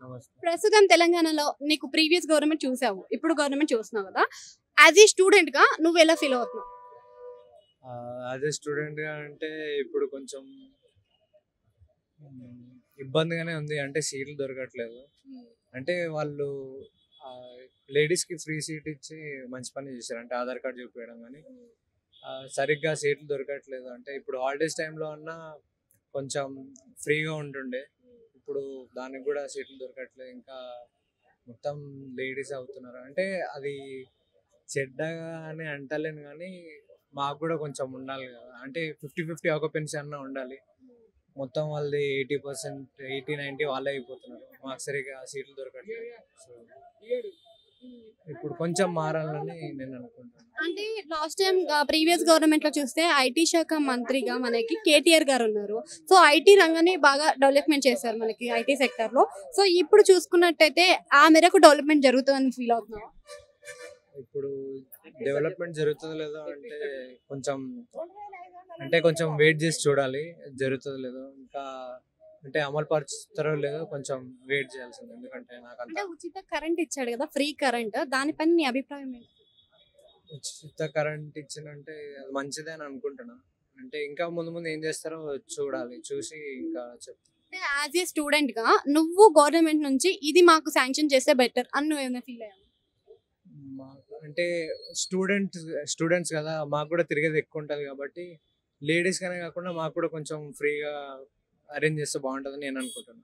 నమస్తే. ప్రస్తుతం తెలంగాణలో నీకు ప్రీవియస్ గవర్నమెంట్ చూసావు. ఇప్పుడు గవర్నమెంట్ చూస్తున్నావు కదా! యాజ్ ఏ స్టూడెంట్‌గా నువ్వు ఎలా ఫీల్ అవుతున్నావు? యాజ్ ఎ స్టూడెంట్‌గా అంటే ఇప్పుడు కొంచెం హ్మ్, ఇబ్బందిగానే ఉంది. అంటే సీట్లు దొరకట్లేదు. అంటే వాళ్ళు లేడీస్‌కి ఫ్రీ సీట్ ఇచ్చి మంచి పని చేశారు. అంటే ఆధార్ కార్డ్ చూపియడం గానీ, సరిగ్గా సీట్లు దొరకట్లేదు. అంటే ఇప్పుడు హాలిడేస్ టైంలో అన్నా కొంచెం ఫ్రీగా ఉంటుండే. ఇప్పుడు దానికి కూడా సీట్లు దొరకట్లేదు. ఇంకా మొత్తం లేడీస్ అవుతున్నారు. అంటే అది చెడ్డగా అని అంటలేను గానీ, మాకు కూడా కొంచెం ఉండాలి కదా! అంటే 50, 50 ఆక్యుపెన్సీ అన్నా ఉండాలి. మొత్తం వాళ్ళది 80%, 80, 90 వాళ్ళే అయిపోతున్నారు. మాకు సరిగ్గా సీట్లు దొరకట్లేదు. సో, ఇప్పుడు కొంచెం మారాలని నేను అనుకుంటున్నాను. అంటే లాస్ట్ టైమ్ ప్రీవియస్ గవర్నమెంట్‌లో చూస్తే ఐటీ శాఖ మంత్రిగా మనకి కేటీఆర్ గారు ఉన్నారు. సో, ఐటీ రంగాన్ని బాగా డెవలప్‌మెంట్ చేశారు మనకి ఐటీ సెక్టార్‌లో. సో, ఇప్పుడు చూసుకున్నట్టయితే ఆ మేరకు డెవలప్‌మెంట్ జరుగుతుందని ఫీల్ అవుతున్నావా? ఇప్పుడు డెవలప్‌మెంట్ జరుగుతుందో లేదో అంటే కొంచెం కొంచెం వెయిట్ చేసి చూడాలి. జరుగుతుందో లేదో. ఇంకా అంటే అమలు పరుస్తారో లేదో కొంచెం వెయిట్ చేయాల్సిందే. ఎందుకంటే నాకంత అంటే ఉచిత కరెంట్ ఇచ్చాడు కదా! ఫ్రీ కరెంట్ దానిపైన నీ అభిప్రాయం ఏంటి? ఉచిత కరెంట్ ఇచ్చిందంటే అది మంచిదే అని అనుకుంటున్నా. అంటే ఇంకా ముందు ముందు ఏం చేస్తారో చూడాలి. చూసి ఇంకా చెప్తా. అంటే యాజ్ ఏ స్టూడెంట్‌గా నువ్వు గవర్నమెంట్ నుంచి ఇది మాకు శాంక్షన్ చేస్తే బెటర్ అని నువ్వేమైనా ఫీల్ అయ్యావా? మాకు అంటే స్టూడెంట్స్ కదా! మాకు కూడా తిరిగేది ఎక్కువ ఉంటది కాబట్టి లేడీస్‌కనే కాకుండా మాకు కూడా కొంచెం ఫ్రీగా అరేంజ్ చేస్తే బాగుంటదని నేను అనుకుంటున్నాను.